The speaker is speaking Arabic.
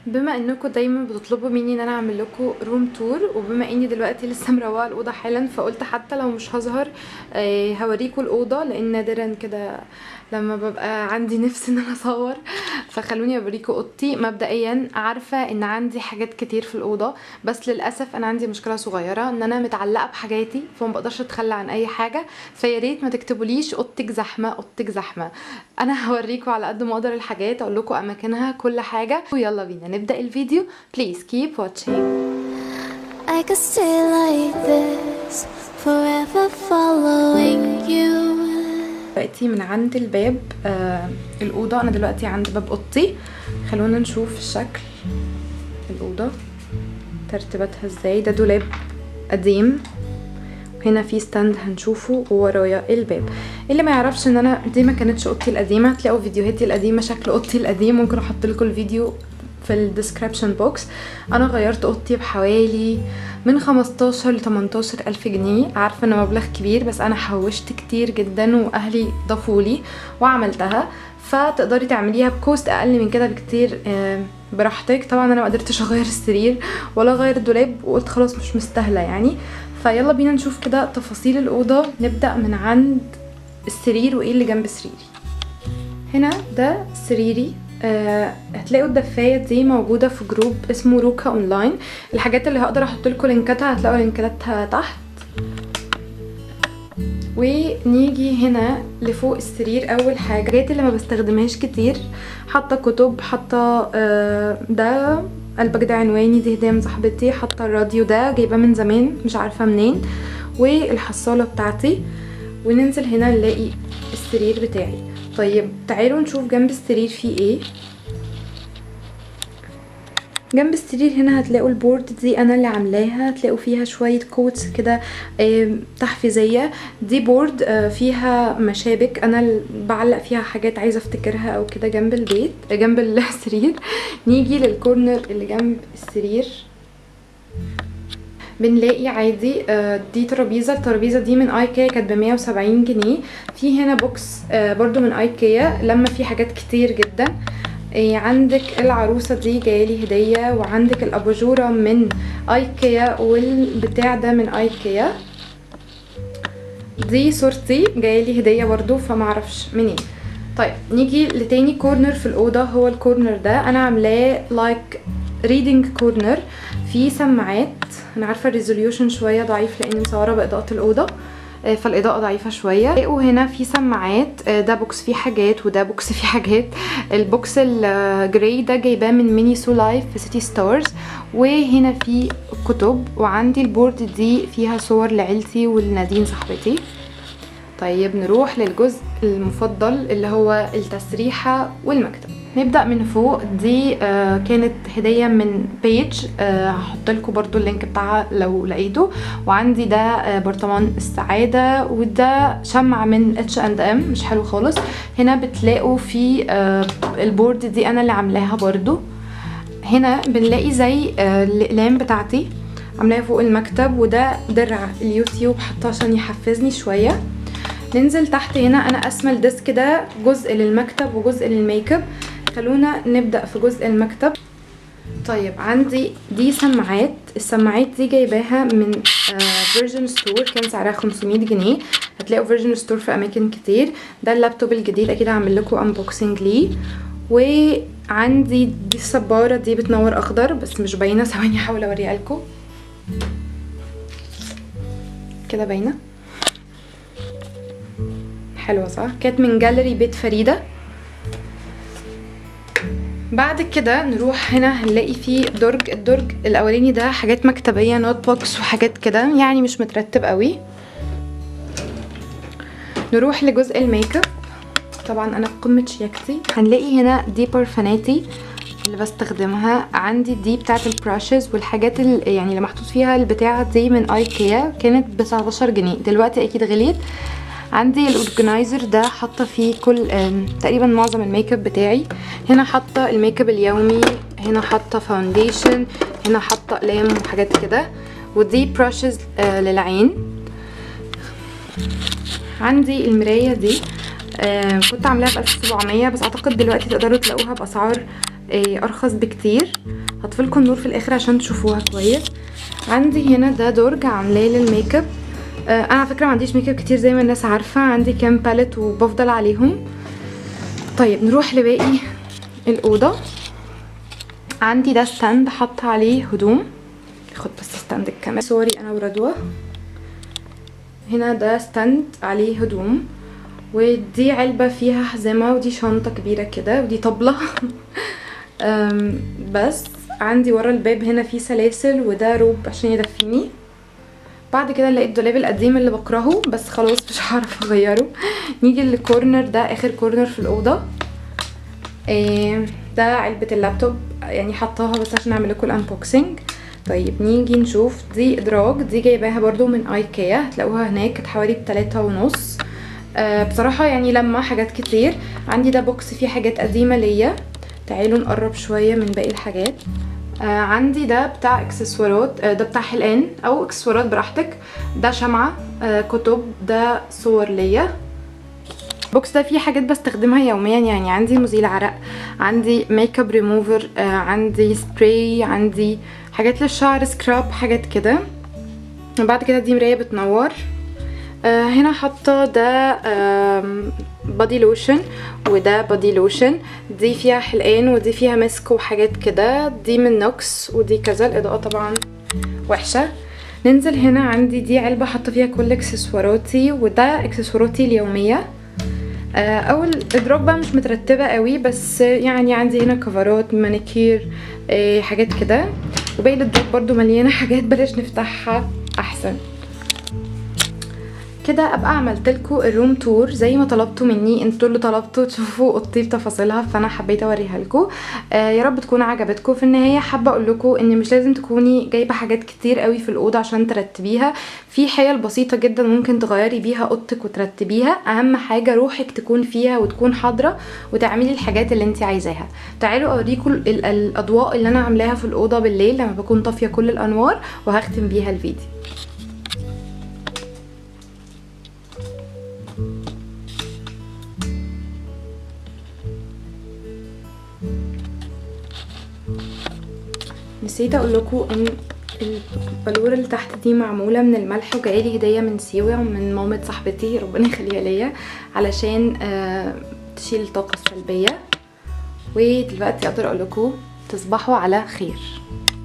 بما انكم دايما بتطلبوا مني ان انا اعمل لكم روم تور، وبما اني دلوقتي لسه مروقه الاوضه حالا، فقلت حتى لو مش هظهر هوريكم الاوضه، لان نادرا كده لما ببقى عندي نفس ان انا اصور. فخلوني اوريكم اوضتي. مبدئيا عارفه ان عندي حاجات كتير في الاوضه، بس للاسف انا عندي مشكله صغيره ان انا متعلقه بحاجاتي، فما بقدرش اتخلى عن اي حاجه. فيا ريت ما تكتبوليش اوضتك زحمه اوضتك زحمه. انا هوريكم على قد ما اقدر الحاجات، اقول لكم اماكنها كل حاجه. ويلا بينا نبدا الفيديو. Please keep watching. I could stay like this forever following you. دلوقتي من عند الباب الأوضة. أنا دلوقتي عند باب أوضتي. خلونا نشوف شكل الأوضة ترتيباتها ازاي. ده دولاب قديم، هنا في ستاند هنشوفه، وورايا الباب. اللي ما يعرفش ان انا دي ما كانتش اوضتي القديمه، هتلاقوا فيديوهاتي القديمه شكل اوضتي القديم، ممكن احط لكم الفيديو في الديسكريبشن بوكس. انا غيرت اوضتي بحوالي من 15 ل 18 الف جنيه. عارفه ان مبلغ كبير، بس انا حوشت كتير جدا واهلي ضافولي وعملتها. فتقدري تعمليها بكوست اقل من كده بكتير براحتك. طبعا انا ما قدرتش اغير السرير ولا اغير الدولاب، وقلت خلاص مش مستاهله يعني. فيلا بينا نشوف كده تفاصيل الأوضة. نبدأ من عند السرير وإيه اللي جنب سريري. هنا ده سريري. هتلاقوا الدفاية دي موجودة في جروب اسمه روكا اونلاين. الحاجات اللي هقدر احط لكم لينكاتها هتلاقوا لينكاتها تحت. ونيجي هنا لفوق السرير. اول حاجة الحاجات اللي ما بستخدمهاش كتير، حاطة كتب، حاطة ده قلبك ده عنواني، دي هدية من صاحبتي، حاطه الراديو ده جايباه من زمان مش عارفه منين، والحصاله بتاعتي. وننزل هنا نلاقي السرير بتاعي. طيب تعالوا نشوف جنب السرير فيه ايه. جنب السرير هنا هتلاقوا البورد دي انا اللي عاملاها، هتلاقوا فيها شويه كوتس كده تحفيزيه. دي بورد فيها مشابك انا اللي بعلق فيها حاجات عايزه افتكرها او كده جنب البيت جنب السرير. نيجي للكورنر اللي جنب السرير، بنلاقي عادي دي الترابيزه دي من ايكيا، كانت ب170 جنيه. في هنا بوكس برضو من ايكيا لما في حاجات كتير جدا. عندك العروسه دي جايلي هديه، وعندك الاباجوره من ايكيا، والبتاع ده من ايكيا. دي صورتي جايلي هديه برضو، فمعرفش منين. طيب نيجي لتاني كورنر في الاوضه. هو الكورنر ده انا عاملاه لايك ريدنج كورنر. في سماعات، انا عارفه الريزوليوشن شويه ضعيف لاني مصوره باضاءه الاوضه، فالاضاءه ضعيفه شويه. وهنا في سماعات، ده بوكس فيه حاجات وده بوكس فيه حاجات. البوكس الجراي ده جايباه من ميني سو لايف في سيتي ستارز. وهنا في كتب، وعندي البورد دي فيها صور لعيلتي ولنادين صاحبتي. طيب نروح للجزء المفضل اللي هو التسريحه والمكتب. نبدأ من فوق. دي كانت هدية من بيج، هحط لكم برضو اللينك بتاعها لو لقيته. وعندي ده برطمان السعادة، وده شمع من H&M مش حلو خالص. هنا بتلاقوا في البورد دي انا اللي عاملاها برضو. هنا بنلاقي زي الاقلام بتاعتي عاملاها فوق المكتب، وده درع اليوتيوب حطاه عشان يحفزني شوية. ننزل تحت. هنا انا قسمه الديسك ده جزء للمكتب وجزء للميك اب. خلونا نبدأ في جزء المكتب. طيب عندي دي سماعات. السماعات دي جايباها من فيرجن ستور، كان سعرها 500 جنيه. هتلاقوا فيرجن ستور في اماكن كتير. ده اللابتوب الجديد، اكيد هعمل لكم انبوكسنج ليه. وعندي دي الصبارة دي بتنور اخضر بس مش باينه، ثواني احاول اوريها لكم. كده باينه حلوه صح؟ كانت من جاليري بيت فريده. بعد كده نروح هنا هنلاقي فيه الدرج الاولاني ده حاجات مكتبيه، نوت بوكس وحاجات كده، يعني مش مترتب قوي. نروح لجزء الميك اب. طبعا انا في قمه شياكتي. هنلاقي هنا دي برفاناتي اللي بستخدمها. عندي دي بتاعه البراشز والحاجات يعني اللي محطوط فيها البتاعه دي من ايكيا، كانت ب 19 جنيه، دلوقتي اكيد غليت. عندي الاورجنايزر ده حاطه فيه كل تقريبا معظم الميك اب بتاعي. هنا حاطه الميك اب اليومي، هنا حاطه فاونديشن، هنا حاطه اقلام وحاجات كده. ودي براشز للعين. عندي المرايه دي كنت عاملاها ب 1700، بس اعتقد دلوقتي تقدروا تلاقوها باسعار ارخص بكتير. هطفلكم النور في الاخر عشان تشوفوها كويس. عندي هنا ده درج عاملاه للميك اب. انا على فكره ما عنديش ميك اب كتير زي ما الناس عارفه، عندي كام باليت وبفضل عليهم. طيب نروح لباقي الاوضه. عندي ده ستاند حاطه عليه هدوم. خد بس ستاند الكاميرا، سوري انا ورضوى. هنا ده ستاند عليه هدوم، ودي علبه فيها حزمه، ودي شنطه كبيره كده، ودي طبله. بس عندي ورا الباب هنا فيه سلاسل، وده روب عشان يدفيني. بعد كده لقيت الدولاب القديم اللي بكرهه بس خلاص مش هعرف اغيره. نيجي للكورنر ده، اخر كورنر في الاوضه. ده علبه اللابتوب، يعني حطاها بس عشان اعمل لكم الانبوكسنج. طيب نيجي نشوف دي ادراج، دي جايباها برضو من ايكيا، هتلاقوها هناك، كانت حوالي ب3.5. بصراحه يعني لما حاجات كتير. عندي ده بوكس فيه حاجات قديمه ليا. تعالوا نقرب شويه من باقي الحاجات. عندي ده بتاع اكسسوارات، ده بتاع حلقان او اكسسوارات براحتك. ده شمعة، كتب، ده صور ليا. البوكس ده فيه حاجات بستخدمها يوميا، يعني عندي مزيل عرق، عندي ميك اب ريموفر، عندي سبراي، عندي حاجات للشعر، سكراب، حاجات كده. بعد كده دي مراية بتنور. هنا حاطه ده بادي لوشن، وده بادي لوشن. دي فيها حلقان، ودي فيها مسك وحاجات كده. دي من نوكس، ودي كذا. الاضاءه طبعا وحشه. ننزل هنا، عندي دي علبه حاطه فيها كل اكسسواراتي، وده اكسسواراتي اليوميه. اول ادراج بقى مش مترتبه قوي، بس يعني عندي هنا كفرات، مانيكير، حاجات كده. وباقي الادراج برضو مليانه حاجات، بلاش نفتحها احسن. كده ابقى عملت لكم الروم تور زي ما طلبتوا مني، انتوا اللي طلبتوا تشوفوا اوضتي بتفاصيلها، فانا حبيت اوريها لكم. يا رب تكون عجبتكم. في النهايه حابه اقول لكم ان مش لازم تكوني جايبه حاجات كتير قوي في الاوضه عشان ترتبيها. في حيل بسيطه جدا ممكن تغيري بيها اوضتك وترتبيها. اهم حاجه روحك تكون فيها وتكون حاضره، وتعملي الحاجات اللي انت عايزاها. تعالوا اوريكم الاضواء اللي انا عاملاها في الاوضه بالليل لما بكون طافيه كل الانوار، وهختم بيها الفيديو. نسيت اقول لكم ان البلوره اللي تحت دي معموله من الملح، وجايلي هديه من سيوه ومن مامة صاحبتي ربنا يخليها ليا، علشان تشيل الطاقه السلبيه. ودلوقتي اقدر اقول لكم تصبحوا على خير.